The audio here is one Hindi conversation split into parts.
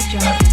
Jungle.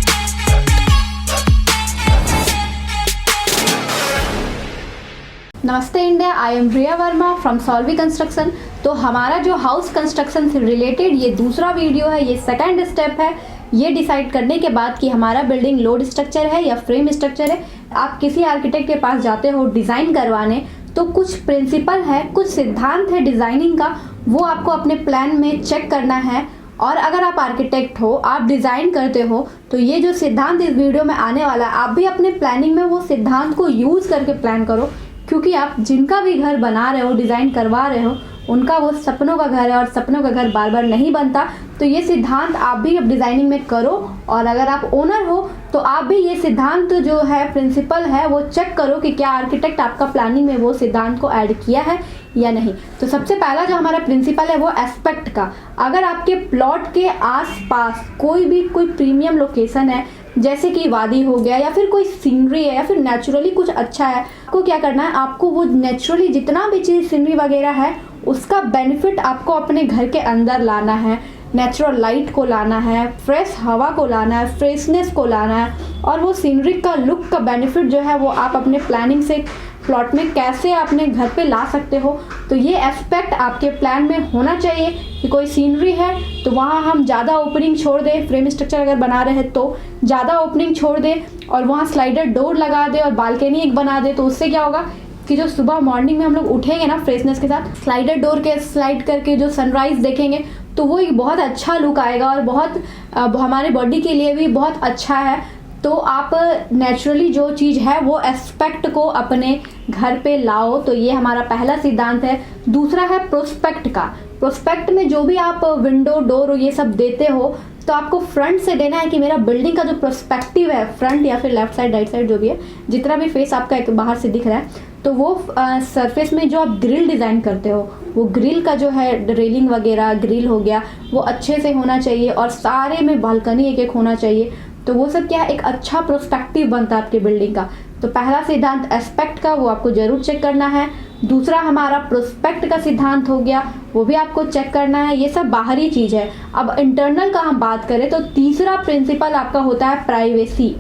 नमस्ते India, I am Riya Verma from Solvi Construction. तो हमारा जो हाउस कंस्ट्रक्शन से रिलेटेड ये दूसरा वीडियो है, ये सेकंड स्टेप है ये डिसाइड करने के बाद कि हमारा बिल्डिंग लोड स्ट्रक्चर है या फ्रेम स्ट्रक्चर है। आप किसी आर्किटेक्ट के पास जाते हो डिज़ाइन करवाने, तो कुछ प्रिंसिपल है, कुछ सिद्धांत है डिज़ाइनिंग का, वो आपको अपने प्लान में चेक करना है। और अगर आप आर्किटेक्ट हो, आप डिज़ाइन करते हो, तो ये जो सिद्धांत इस वीडियो में आने वाला है, आप भी अपने प्लानिंग में वो सिद्धांत को यूज़ करके प्लान करो, क्योंकि आप जिनका भी घर बना रहे हो, डिज़ाइन करवा रहे हो, उनका वो सपनों का घर है और सपनों का घर बार बार नहीं बनता। तो ये सिद्धांत आप भी अब डिज़ाइनिंग में करो। और अगर आप ओनर हो तो आप भी ये सिद्धांत जो है, प्रिंसिपल है, वो चेक करो कि क्या आर्किटेक्ट आपका प्लानिंग में वो सिद्धांत को ऐड किया है या नहीं। तो सबसे पहला जो हमारा प्रिंसिपल है वो एस्पेक्ट का। अगर आपके प्लॉट के आसपास कोई प्रीमियम लोकेशन है, जैसे कि वादी हो गया या फिर कोई सीनरी है या फिर नेचुरली कुछ अच्छा है, आपको क्या करना है, आपको वो नेचुरली जितना भी चीज़ सीनरी वगैरह है उसका बेनिफिट आपको अपने घर के अंदर लाना है। नेचुरल लाइट को लाना है, फ्रेश हवा को लाना है, फ्रेशनेस को लाना है, और वो सीनरी का लुक का बेनिफिट जो है वो आप अपने प्लानिंग से प्लॉट में कैसे अपने घर पे ला सकते हो। तो ये एस्पेक्ट आपके प्लान में होना चाहिए कि कोई सीनरी है तो वहाँ हम ज़्यादा ओपनिंग छोड़ दें, फ्रेम स्ट्रक्चर अगर बना रहे हैं तो ज़्यादा ओपनिंग छोड़ दें और वहाँ स्लाइडर डोर लगा दे और बालकनी एक बना दे। तो उससे क्या होगा कि जो सुबह मॉर्निंग में हम लोग उठेंगे ना फ्रेशनेस के साथ, स्लाइडर डोर के स्लाइड करके जो सनराइज़ देखेंगे तो वो एक बहुत अच्छा लुक आएगा और बहुत हमारे बॉडी के लिए भी बहुत अच्छा है। तो आप नेचुरली जो चीज़ है वो एस्पेक्ट को अपने घर पे लाओ। तो ये हमारा पहला सिद्धांत है। दूसरा है प्रोस्पेक्ट का। प्रोस्पेक्ट में जो भी आप विंडो डोर ये सब देते हो तो आपको फ्रंट से देना है कि मेरा बिल्डिंग का जो प्रोस्पेक्टिव है, फ्रंट या फिर लेफ्ट साइड राइट साइड जो भी है, जितना भी फेस आपका एक बाहर से दिख रहा है, तो वो सरफेस में जो आप ग्रिल डिज़ाइन करते हो, वो ग्रिल का जो है रेलिंग वगैरह ग्रिल हो गया वो अच्छे से होना चाहिए और सारे में बालकनी एक एक होना चाहिए। तो वो सब क्या है, एक अच्छा प्रोस्पेक्टिव बनता है आपके बिल्डिंग का। तो पहला सिद्धांत एस्पेक्ट का, वो आपको ज़रूर चेक करना है। दूसरा हमारा प्रोस्पेक्ट का सिद्धांत हो गया, वो भी आपको चेक करना है। ये सब बाहरी चीज़ है। अब इंटरनल का हम बात करें तो तीसरा प्रिंसिपल आपका होता है प्राइवेसी।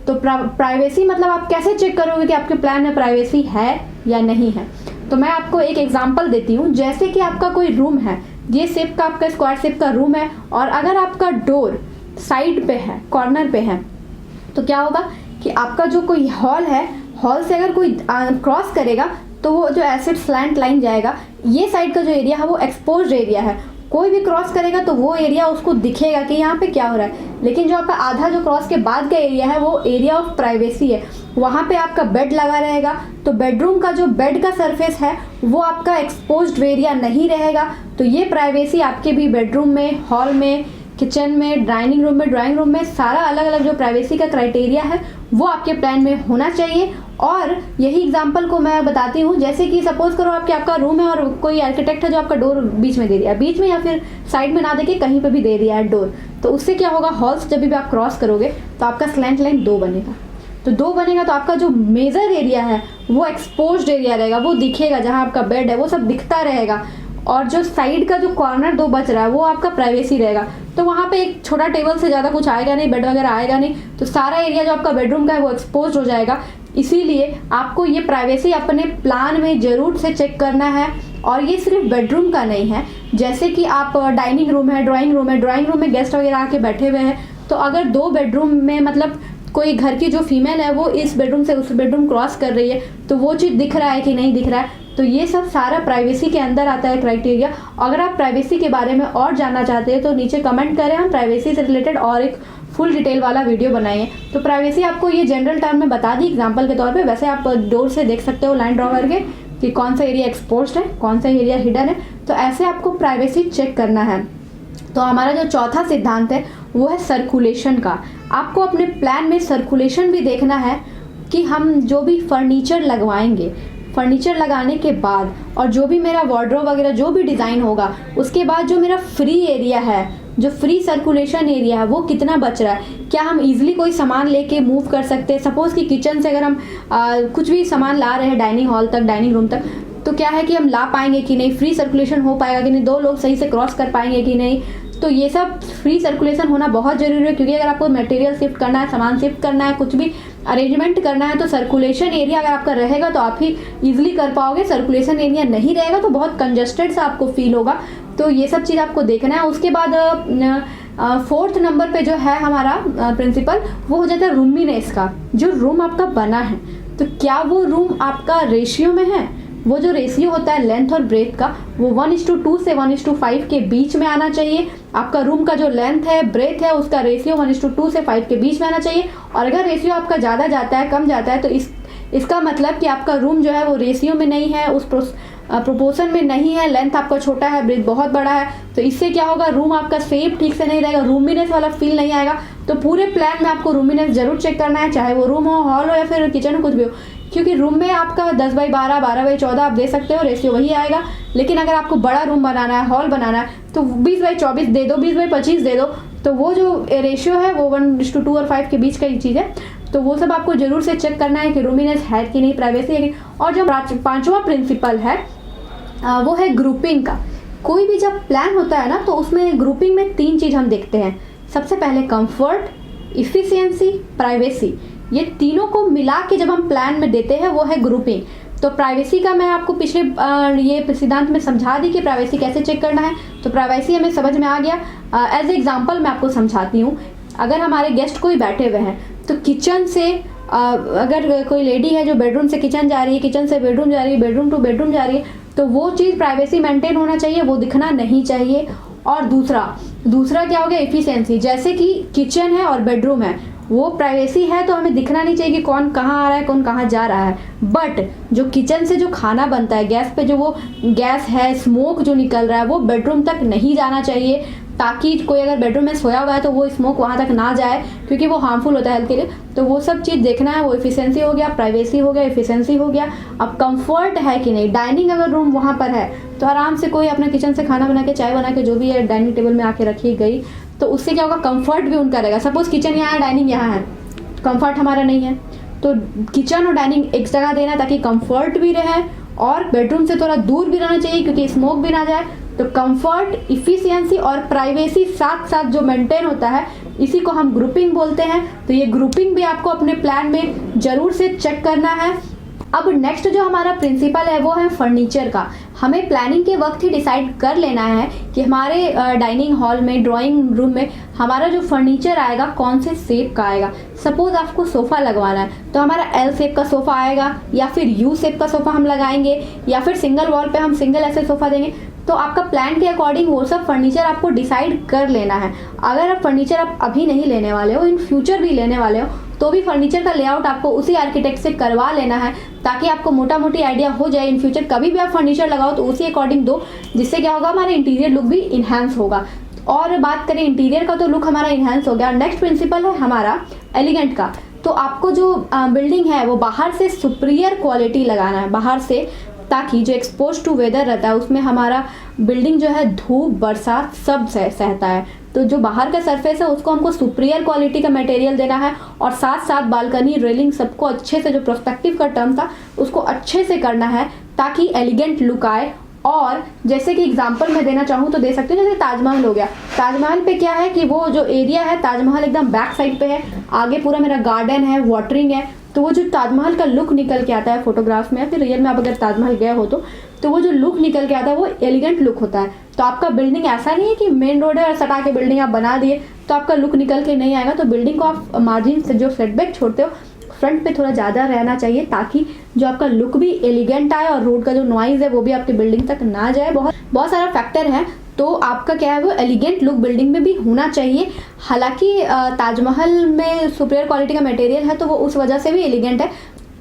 तो प्राइवेसी मतलब आप कैसे चेक करोगे कि आपके प्लान में प्राइवेसी है या नहीं है। तो मैं आपको एक एग्जांपल देती हूँ। जैसे कि आपका कोई रूम है, ये शेप का आपका स्क्वायर शेप का रूम है, और अगर आपका डोर साइड पे है, कॉर्नर पे है, तो क्या होगा कि आपका जो कोई हॉल है, हॉल से अगर कोई क्रॉस करेगा तो वो जो एसिड स्लैंट लाइन जाएगा, ये साइड का जो एरिया है वो एक्सपोज्ड एरिया है। कोई भी क्रॉस करेगा तो वो एरिया उसको दिखेगा कि यहाँ पे क्या हो रहा है। लेकिन जो आपका आधा जो क्रॉस के बाद का एरिया है वो एरिया ऑफ प्राइवेसी है। वहाँ पे आपका बेड लगा रहेगा, तो बेडरूम का जो बेड का सरफेस है वो आपका एक्सपोज्ड एरिया नहीं रहेगा। तो ये प्राइवेसी आपके भी बेडरूम में, हॉल में, किचन में, डाइनिंग रूम में, ड्राइंग रूम में, सारा अलग अलग जो प्राइवेसी का क्राइटेरिया है वो आपके प्लान में होना चाहिए। और यही एग्जांपल को मैं बताती हूँ। जैसे कि सपोज करो आपका रूम है और कोई आर्किटेक्ट है जो आपका डोर बीच में दे दिया, बीच में या फिर साइड में ना देके कहीं पे भी दे दिया है डोर, तो उससे क्या होगा, हॉल्स जब भी आप क्रॉस करोगे तो आपका स्लैंट लाइन 2 बनेगा। तो 2 बनेगा तो आपका जो मेजर एरिया है वो एक्सपोज्ड एरिया रहेगा, वो दिखेगा, जहाँ आपका बेड है वो सब दिखता रहेगा। और जो साइड का जो कॉर्नर 2 बच रहा है वो आपका प्राइवेसी रहेगा। तो वहाँ पे एक छोटा टेबल से ज़्यादा कुछ आएगा नहीं, बेड वगैरह आएगा नहीं, तो सारा एरिया जो आपका बेडरूम का है वो एक्सपोज हो जाएगा। इसीलिए आपको ये प्राइवेसी अपने प्लान में ज़रूर से चेक करना है। और ये सिर्फ बेडरूम का नहीं है, जैसे कि आप डाइनिंग रूम है, ड्राइंग रूम है, ड्राइंग रूम में गेस्ट वगैरह आके बैठे हुए हैं, तो अगर 2 बेडरूम में मतलब कोई घर की जो फीमेल है वो इस बेडरूम से उस बेडरूम क्रॉस कर रही है, तो वो चीज़ दिख रहा है कि नहीं दिख रहा है। तो ये सब सारा प्राइवेसी के अंदर आता है क्राइटेरिया। अगर आप प्राइवेसी के बारे में और जानना चाहते हैं तो नीचे कमेंट करें, हम प्राइवेसी से रिलेटेड और एक फुल डिटेल वाला वीडियो बनाएंगे। तो प्राइवेसी आपको ये जनरल टर्म में बता दी एग्जांपल के तौर पे। वैसे आप डोर से देख सकते हो लाइन ड्रॉ करके कि कौन सा एरिया एक्सपोज्ड है, कौन सा एरिया हिडन है। तो ऐसे आपको प्राइवेसी चेक करना है। तो हमारा जो चौथा सिद्धांत है वो है सर्कुलेशन का। आपको अपने प्लान में सर्कुलेशन भी देखना है कि हम जो भी फर्नीचर लगवाएंगे, फर्नीचर लगाने के बाद और जो भी मेरा वार्डरोब वगैरह जो भी डिज़ाइन होगा, उसके बाद जो मेरा फ्री एरिया है, जो फ्री सर्कुलेशन एरिया है वो कितना बच रहा है। क्या हम इजीली कोई सामान लेके मूव कर सकते हैं। सपोज़ कि किचन से अगर हम कुछ भी सामान ला रहे हैं डाइनिंग हॉल तक, डाइनिंग रूम तक, तो क्या है कि हम ला पाएंगे कि नहीं, फ्री सर्कुलेशन हो पाएगा कि नहीं, 2 लोग सही से क्रॉस कर पाएंगे कि नहीं। तो ये सब फ्री सर्कुलेशन होना बहुत ज़रूरी है, क्योंकि अगर आपको मटेरियल शिफ्ट करना है, सामान शिफ्ट करना है, कुछ भी अरेंजमेंट करना है, तो सर्कुलेशन एरिया अगर आपका रहेगा तो आप ही ईजिली कर पाओगे। सर्कुलेशन एरिया नहीं रहेगा तो बहुत कंजस्टेड सा आपको फील होगा। तो ये सब चीज़ आपको देखना है। उसके बाद 4th नंबर पे जो है हमारा प्रिंसिपल, वो हो जाता है रूमीनेस का। जो रूम आपका बना है, तो क्या वो रूम आपका रेशियो में है? वो जो रेशियो होता है लेंथ और ब्रेथ का, वो 1:2 से 1:5 के बीच में आना चाहिए। आपका रूम का जो लेंथ है, ब्रेथ है, उसका रेशियो 1:2 से 5 के बीच में आना चाहिए। और अगर रेशियो आपका ज़्यादा जाता है, कम जाता है, तो इसका मतलब कि आपका रूम जो है वो रेशियो में नहीं है, उस प्रोपोर्शन में नहीं है, लेंथ आपका छोटा है, ब्रेथ बहुत बड़ा है। तो इससे क्या होगा, रूम आपका शेप ठीक से नहीं रहेगा, रूमीनेस वाला फील नहीं आएगा। तो पूरे प्लान में आपको रूमीनेस जरूर चेक करना है, चाहे वो रूम हो, हॉल हो या फिर किचन हो, कुछ भी हो। क्योंकि रूम में आपका 10x12, 12x14 आप दे सकते हो, रेशियो वही आएगा। लेकिन अगर आपको बड़ा रूम बनाना है, हॉल बनाना है, तो 20x24 दे दो, 20x25 दे दो। तो वो जो रेशियो है वो 1:2 और 5 के बीच का ही चीज़ है। तो वो सब आपको जरूर से चेक करना है कि रूमीनेस है कि नहीं, प्राइवेसी है कि। और जो 5वां प्रिंसिपल है वो है ग्रुपिंग का। कोई भी जब प्लान होता है ना, तो उसमें ग्रुपिंग में 3 चीज़ हम देखते हैं। सबसे पहले कंफर्ट, इफिशियंसी, प्राइवेसी। ये तीनों को मिला के जब हम प्लान में देते हैं वो है ग्रुपिंग। तो प्राइवेसी का मैं आपको पिछले ये सिद्धांत में समझा दी कि प्राइवेसी कैसे चेक करना है। तो प्राइवेसी हमें समझ में आ गया। एज एग्जाम्पल मैं आपको समझाती हूँ। अगर हमारे गेस्ट कोई बैठे हुए हैं, तो किचन से अगर कोई लेडी है जो बेडरूम से किचन जा रही है, किचन से बेडरूम जा रही है, बेडरूम टू बेडरूम जा रही है, तो वो चीज़ प्राइवेसी मेंटेन होना चाहिए, वो दिखना नहीं चाहिए। और दूसरा क्या हो गया, एफिशिएंसी। जैसे कि किचन है और बेडरूम है, वो प्राइवेसी है तो हमें दिखना नहीं चाहिए कि कौन कहाँ आ रहा है, कौन कहाँ जा रहा है। बट जो किचन से जो खाना बनता है, गैस पे जो वो गैस है, स्मोक जो निकल रहा है, वो बेडरूम तक नहीं जाना चाहिए, ताकि कोई अगर बेडरूम में सोया हुआ है तो वो स्मोक वहाँ तक ना जाए, क्योंकि वो हार्मफुल होता है हेल्थ के लिए। तो वो सब चीज़ देखना है। वो एफिशिएंसी हो गया, प्राइवेसी हो गया, एफिशिएंसी हो गया। अब कंफर्ट है कि नहीं, डाइनिंग अगर रूम वहाँ पर है तो आराम से कोई अपना किचन से खाना बना के, चाय बना के, जो भी है डाइनिंग टेबल में आके रखी गई, तो उससे क्या होगा, कंफर्ट भी उनका रहेगा। सपोज किचन यहाँ है, डाइनिंग यहाँ है, कंफर्ट हमारा नहीं है, तो किचन और डाइनिंग एक जगह देना ताकि कंफर्ट भी रहे और बेडरूम से थोड़ा दूर भी रहना चाहिए, क्योंकि स्मोक भी ना जाए। तो कंफर्ट, इफिशियंसी और प्राइवेसी साथ साथ जो मेंटेन होता है, इसी को हम ग्रुपिंग बोलते हैं। तो ये ग्रुपिंग भी आपको अपने प्लान में जरूर से चेक करना है। अब नेक्स्ट जो हमारा प्रिंसिपल है वो है फर्नीचर का। हमें प्लानिंग के वक्त ही डिसाइड कर लेना है कि हमारे डाइनिंग हॉल में, ड्राइंग रूम में हमारा जो फर्नीचर आएगा कौन से शेप का आएगा। सपोज आपको सोफ़ा लगवाना है तो हमारा एल शेप का सोफ़ा आएगा, या फिर यू शेप का सोफ़ा हम लगाएंगे, या फिर सिंगल वॉल पे हम सिंगल ऐसे सोफ़ा देंगे। तो आपका प्लान के अकॉर्डिंग वो सब फर्नीचर आपको डिसाइड कर लेना है। अगर आप फर्नीचर आप अभी नहीं लेने वाले हो, इन फ्यूचर भी लेने वाले हो, तो भी फर्नीचर का लेआउट आपको उसी आर्किटेक्ट से करवा लेना है, ताकि आपको मोटा मोटी आइडिया हो जाए। इन फ्यूचर कभी भी आप फर्नीचर लगाओ तो उसी अकॉर्डिंग दो, जिससे क्या होगा, हमारा इंटीरियर लुक भी इन्हांस होगा। और बात करें इंटीरियर का, तो लुक हमारा इन्हांस हो गया। नेक्स्ट प्रिंसिपल है हमारा एलिगेंट का। तो आपको जो बिल्डिंग है वो बाहर से सुपीरियर क्वालिटी लगाना है, बाहर से, ताकि जो एक्सपोज टू वेदर रहता है उसमें हमारा बिल्डिंग जो है धूप, बरसात सब सहता है। तो जो बाहर का सरफेस है उसको हमको सुपीरियर क्वालिटी का मटेरियल देना है, और साथ साथ बालकनी, रेलिंग सबको अच्छे से, जो प्रोस्पेक्टिव का टर्म था उसको अच्छे से करना है, ताकि एलिगेंट लुक आए। और जैसे कि एग्जांपल मैं देना चाहूँ तो दे सकते हो, जैसे ताजमहल हो गया। ताजमहल पे क्या है कि वो जो एरिया है, ताजमहल एकदम बैक साइड पे है, आगे पूरा मेरा गार्डन है, वाटरिंग है। तो वो जो ताजमहल का लुक निकल के आता है फोटोग्राफ में, फिर रियल में आप अगर ताजमहल गए हो तो वो जो लुक निकल के आता है वो एलिगेंट लुक होता है। तो आपका बिल्डिंग ऐसा नहीं है कि मेन रोड है और सटा के बिल्डिंग आप बना दिए तो आपका लुक निकल के नहीं आएगा। तो बिल्डिंग को आप मार्जिन से जो सेटबैक छोड़ते हो, फ्रंट पे थोड़ा ज़्यादा रहना चाहिए, ताकि जो आपका लुक भी एलिगेंट आए और रोड का जो नॉइज़ है वो भी आपकी बिल्डिंग तक ना जाए। बहुत सारा फैक्टर है। तो आपका क्या है, वो एलिगेंट लुक बिल्डिंग में भी होना चाहिए। हालांकि ताजमहल में सुपीरियर क्वालिटी का मटेरियल है तो वो उस वजह से भी एलिगेंट है।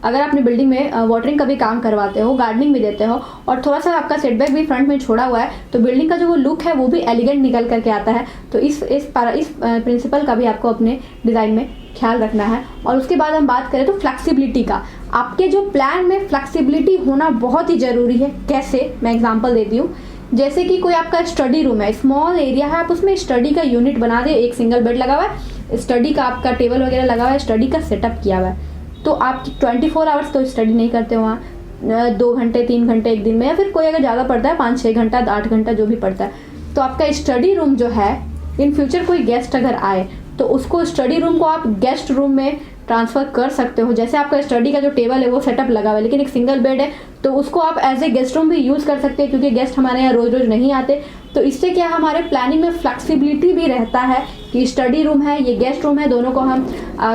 अगर अपनी बिल्डिंग में वाटरिंग का भी काम करवाते हो, गार्डनिंग भी देते हो, और थोड़ा सा आपका सेटबैक भी फ्रंट में छोड़ा हुआ है, तो बिल्डिंग का जो वो लुक है वो भी एलिगेंट निकल करके आता है। तो इस प्रिंसिपल का भी आपको अपने डिज़ाइन में ख्याल रखना है। और उसके बाद हम बात करें तो फ्लेक्सिबिलिटी का। आपके जो प्लान में फ्लेक्सिबिलिटी होना बहुत ही ज़रूरी है। कैसे, मैं एग्जांपल देती हूँ। जैसे कि कोई आपका स्टडी रूम है, स्मॉल एरिया है, आप उसमें स्टडी का यूनिट बना दे, एक सिंगल बेड लगा हुआ है, स्टडी का आपका टेबल वगैरह लगा हुआ है, स्टडी का सेटअप किया हुआ है। तो आप 24 आवर्स तो स्टडी नहीं करते हो वहाँ, 2 घंटे 3 घंटे एक दिन में, या फिर कोई अगर ज़्यादा पढ़ता है 5-6 घंटा 8 घंटा जो भी पढ़ता है, तो आपका स्टडी रूम जो है, इन फ्यूचर कोई गेस्ट अगर आए तो उसको स्टडी रूम को आप गेस्ट रूम में ट्रांसफ़र कर सकते हो। जैसे आपका स्टडी का जो टेबल है वो सेटअप लगा हुआ है, लेकिन एक सिंगल बेड है, तो उसको आप एज ए गेस्ट रूम भी यूज़ कर सकते हैं, क्योंकि गेस्ट हमारे यहाँ रोज़ रोज़ नहीं आते। तो इससे क्या हमारे प्लानिंग में फ्लेक्सिबिलिटी भी रहता है कि स्टडी रूम है, ये गेस्ट रूम है, दोनों को हम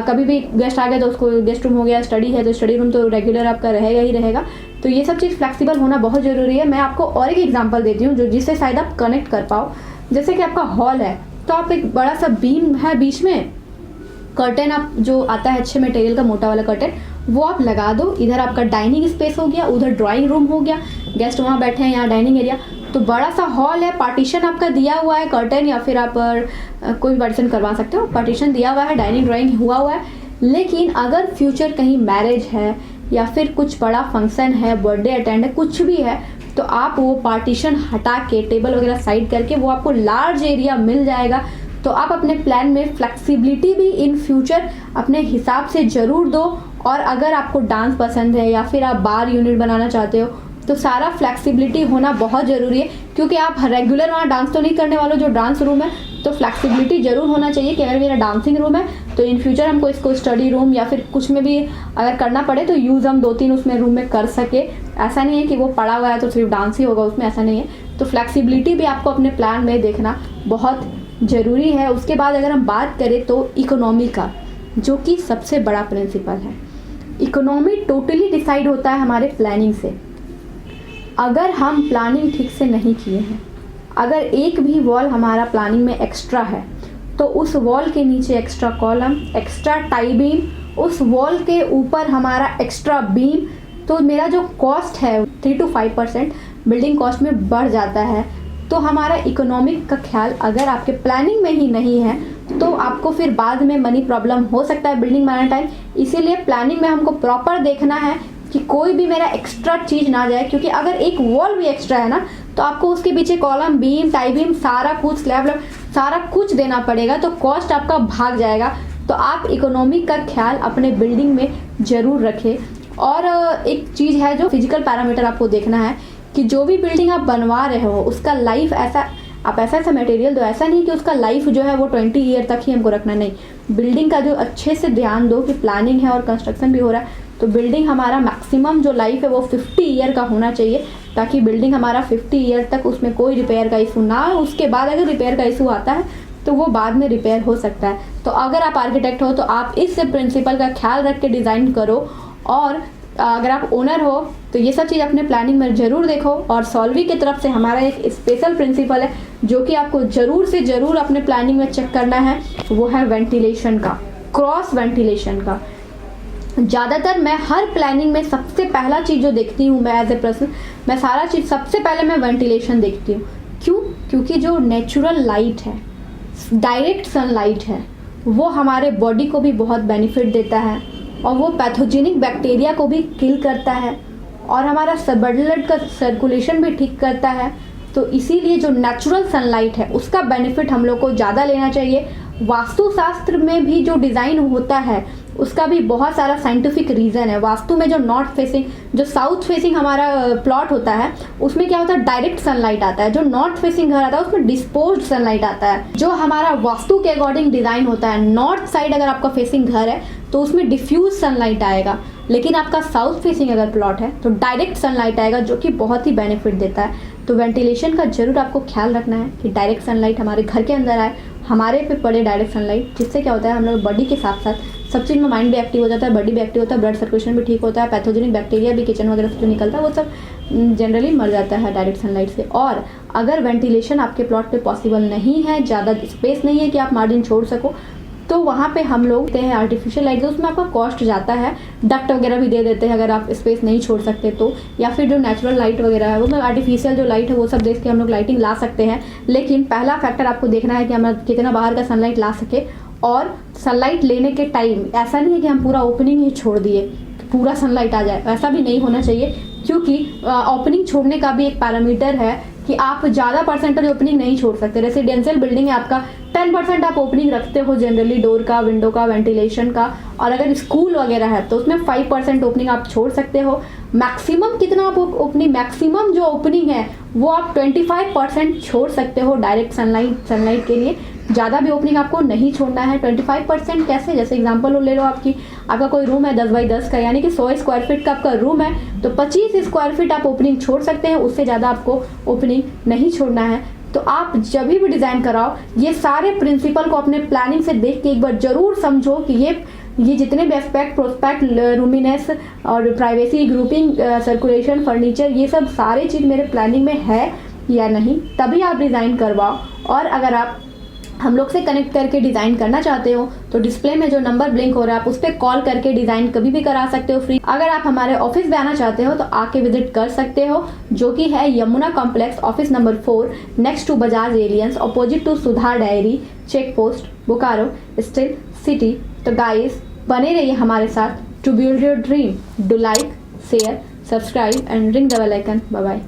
कभी भी गेस्ट आ गए तो उसको गेस्ट रूम हो गया, स्टडी है तो स्टडी रूम तो रेगुलर आपका रहेगा ही रहेगा। तो ये सब चीज़ फ्लेक्सिबल होना बहुत ज़रूरी है। मैं आपको और एक एग्जाम्पल देती हूँ जो जिससे शायद आप कनेक्ट कर पाओ। जैसे कि आपका हॉल है, तो आप एक बड़ा सा बीम है बीच में, कर्टेन आप जो आता है अच्छे मटेरियल का मोटा वाला कर्टेन, वो आप लगा दो। इधर आपका डाइनिंग स्पेस हो गया, उधर ड्राइंग रूम हो गया, गेस्ट वहाँ बैठे हैं, यहाँ डाइनिंग एरिया। तो बड़ा सा हॉल है, पार्टीशन आपका दिया हुआ है, कर्टेन या फिर आप कोई पार्टीशन करवा सकते हो, पार्टीशन दिया हुआ है, डाइनिंग ड्राइंग हुआ है। लेकिन अगर फ्यूचर कहीं मैरिज है या फिर कुछ बड़ा फंक्शन है, बर्थडे अटेंड है, कुछ भी है, तो आप वो पार्टीशन हटा के टेबल वगैरह साइड करके वो आपको लार्ज एरिया मिल जाएगा। तो आप अपने प्लान में फ्लेक्सिबिलिटी भी इन फ्यूचर अपने हिसाब से ज़रूर दो। और अगर आपको डांस पसंद है या फिर आप बार यूनिट बनाना चाहते हो, तो सारा फ्लेक्सिबिलिटी होना बहुत ज़रूरी है, क्योंकि आप रेगुलर वहाँ डांस तो नहीं करने वाले जो डांस रूम है। तो फ्लेक्सिबिलिटी ज़रूर होना चाहिए कि अगर मेरा डांसिंग रूम है तो इन फ्यूचर हमको इसको स्टडी रूम या फिर कुछ में भी अगर करना पड़े तो यूज़ हम 2-3 उसमें रूम में कर सके। ऐसा नहीं है कि वो पड़ा हुआ है तो सिर्फ डांस ही होगा उसमें, ऐसा नहीं है। तो फ्लेक्सिबिलिटी भी आपको अपने प्लान में देखना बहुत ज़रूरी है। उसके बाद अगर हम बात करें तो इकोनॉमी का, जो कि सबसे बड़ा प्रिंसिपल है। इकोनॉमी टोटली डिसाइड होता है हमारे प्लानिंग से। अगर हम प्लानिंग ठीक से नहीं किए हैं, अगर एक भी वॉल हमारा प्लानिंग में एक्स्ट्रा है, तो उस वॉल के नीचे extra column, extra tie beam, उस वॉल के ऊपर हमारा एक्स्ट्रा बीम, तो मेरा जो कॉस्ट है 3 to 5% बिल्डिंग कॉस्ट में बढ़ जाता है। तो हमारा इकोनॉमिक का ख्याल अगर आपके प्लानिंग में ही नहीं है तो आपको फिर बाद में मनी प्रॉब्लम हो सकता है बिल्डिंग बनाने टाइम। इसीलिए प्लानिंग में हमको प्रॉपर देखना है कि कोई भी मेरा एक्स्ट्रा चीज़ ना जाए, क्योंकि अगर एक वॉल भी एक्स्ट्रा है ना तो आपको उसके पीछे कॉलम, बीम, टाई बीम, सारा कुछ, स्लैब सारा कुछ देना पड़ेगा, तो कॉस्ट आपका भाग जाएगा। तो आप इकोनॉमिक का ख्याल अपने बिल्डिंग में ज़रूर रखें। और एक चीज़ है जो फिजिकल पैरामीटर आपको देखना है कि जो भी बिल्डिंग आप बनवा रहे हो उसका लाइफ ऐसा, आप ऐसा मटेरियल दो, ऐसा नहीं कि उसका लाइफ जो है वो 20 ईयर तक ही हमको रखना, नहीं। बिल्डिंग का जो अच्छे से ध्यान दो कि प्लानिंग है और कंस्ट्रक्शन भी हो रहा है, तो बिल्डिंग हमारा मैक्सिमम जो लाइफ है वो 50 ईयर का होना चाहिए, ताकि बिल्डिंग हमारा 50 ईयर तक उसमें कोई रिपेयर का इशू ना हो। उसके बाद अगर रिपेयर का इशू आता है तो वो बाद में रिपेयर हो सकता है। तो अगर आप आर्किटेक्ट हो तो आप इस प्रिंसिपल का ख्याल रख के डिज़ाइन करो। और अगर आप ओनर हो तो ये सब चीज़ अपने प्लानिंग में ज़रूर देखो। और सॉल्वी की तरफ से हमारा एक स्पेशल प्रिंसिपल है जो कि आपको ज़रूर से ज़रूर अपने प्लानिंग में चेक करना है, वो है वेंटिलेशन का, क्रॉस वेंटिलेशन का। ज़्यादातर मैं हर प्लानिंग में सबसे पहला चीज़ जो देखती हूँ, मैं एज ए पर्सन, मैं सारा चीज़ सबसे पहले मैं वेंटिलेशन देखती हूँ। क्यों? क्योंकि जो नेचुरल लाइट है, डायरेक्ट सनलाइट है, वो हमारे बॉडी को भी बहुत बेनिफिट देता है और वो पैथोजेनिक बैक्टीरिया को भी किल करता है और हमारा ब्लड का सर्कुलेशन भी ठीक करता है। तो इसीलिए जो नेचुरल सनलाइट है उसका बेनिफिट हम लोग को ज़्यादा लेना चाहिए। वास्तुशास्त्र में भी जो डिज़ाइन होता है उसका भी बहुत सारा साइंटिफिक रीज़न है। वास्तु में जो नॉर्थ फेसिंग, जो साउथ फेसिंग हमारा प्लॉट होता है उसमें क्या होता है, डायरेक्ट सनलाइट आता है। जो नॉर्थ फेसिंग घर आता है उसमें डिस्पोज्ड सनलाइट आता है। जो हमारा वास्तु के अकॉर्डिंग डिज़ाइन होता है, नॉर्थ साइड अगर आपका फेसिंग घर है तो उसमें डिफ्यूज सनलाइट आएगा, लेकिन आपका साउथ फेसिंग अगर प्लॉट है तो डायरेक्ट सनलाइट आएगा, जो कि बहुत ही बेनिफिट देता है। तो वेंटिलेशन का जरूर आपको ख्याल रखना है कि डायरेक्ट सनलाइट हमारे घर के अंदर आए, हमारे पे पड़े डायरेक्ट सनलाइट, जिससे क्या होता है हम लोग बॉडी के साथ साथ सब चीज़ में माइंड भी एक्टिव हो जाता है, बॉडी भी एक्टिव होता है, ब्लड सर्कुलेशन भी ठीक होता है, पैथोजेनिक बैक्टीरिया भी किचन वगैरह से जो निकलता है वो सब जनरली मर जाता है डायरेक्ट सनलाइट से। और अगर वेंटिलेशन आपके प्लॉट पे पॉसिबल नहीं है, ज़्यादा स्पेस नहीं है कि आप मार्जिन छोड़ सको, तो वहाँ पे हम लोग देते हैं आर्टिफिशियल लाइट, उसमें आपका कॉस्ट जाता है। डक्ट वगैरह भी दे देते हैं अगर आप स्पेस नहीं छोड़ सकते तो, या फिर जो नेचुरल लाइट वगैरह है वो आर्टिफिशियल जो लाइट है वो सब देख के हम लोग लाइटिंग ला सकते हैं। लेकिन पहला फैक्टर आपको देखना है कि हम कितना बाहर का सनलाइट ला सके। और सनलाइट लेने के टाइम ऐसा नहीं है कि हम पूरा ओपनिंग ही छोड़ दिए पूरा सनलाइट आ जाए, ऐसा भी नहीं होना चाहिए। क्योंकि ओपनिंग छोड़ने का भी एक पैरामीटर है कि आप ज़्यादा परसेंटेज ओपनिंग नहीं छोड़ सकते। रेसिडेंशियल बिल्डिंग है आपका 10% आप ओपनिंग रखते हो जनरली, डोर का, विंडो का, वेंटिलेशन का, और अगर स्कूल वगैरह है तो उसमें 5% ओपनिंग आप छोड़ सकते हो। मैक्सिमम कितना आप ओपनिंग, मैक्सिमम जो ओपनिंग है वो आप 25% छोड़ सकते हो डायरेक्ट सनलाइट के लिए। ज़्यादा भी ओपनिंग आपको नहीं छोड़ना है। 25% कैसे, जैसे एग्जांपल ले लो आपका कोई रूम है 10x10 का, यानी कि 100 स्क्वायर फीट का आपका रूम है, तो 25 स्क्वायर फीट आप ओपनिंग छोड़ सकते हैं, उससे ज़्यादा आपको ओपनिंग नहीं छोड़ना है। तो आप जब भी डिज़ाइन कराओ ये सारे प्रिंसिपल को अपने प्लानिंग से देख के एक बार ज़रूर समझो कि ये जितने भी एस्पेक्ट, प्रोस्पेक्ट, रूमिनेस और प्राइवेसी, ग्रुपिंग, सर्कुलेशन, फर्नीचर, ये सब सारी चीज़ मेरे प्लानिंग में है या नहीं, तभी आप डिज़ाइन करवाओ। और अगर आप हम लोग से कनेक्ट करके डिज़ाइन करना चाहते हो तो डिस्प्ले में जो नंबर ब्लिंक हो रहा है आप उस पर कॉल करके डिज़ाइन कभी भी करा सकते हो फ्री। अगर आप हमारे ऑफिस में आना चाहते हो तो आके विजिट कर सकते हो, जो कि है Yamuna complex, office number 4, next to Bajaj Allianz, opposite to Sudha dairy, check post, Bokaro, steel city. तो गाइस बने रहिए हमारे साथ to build your dream. Do like, share, subscribe and ring the bell icon. Bye bye.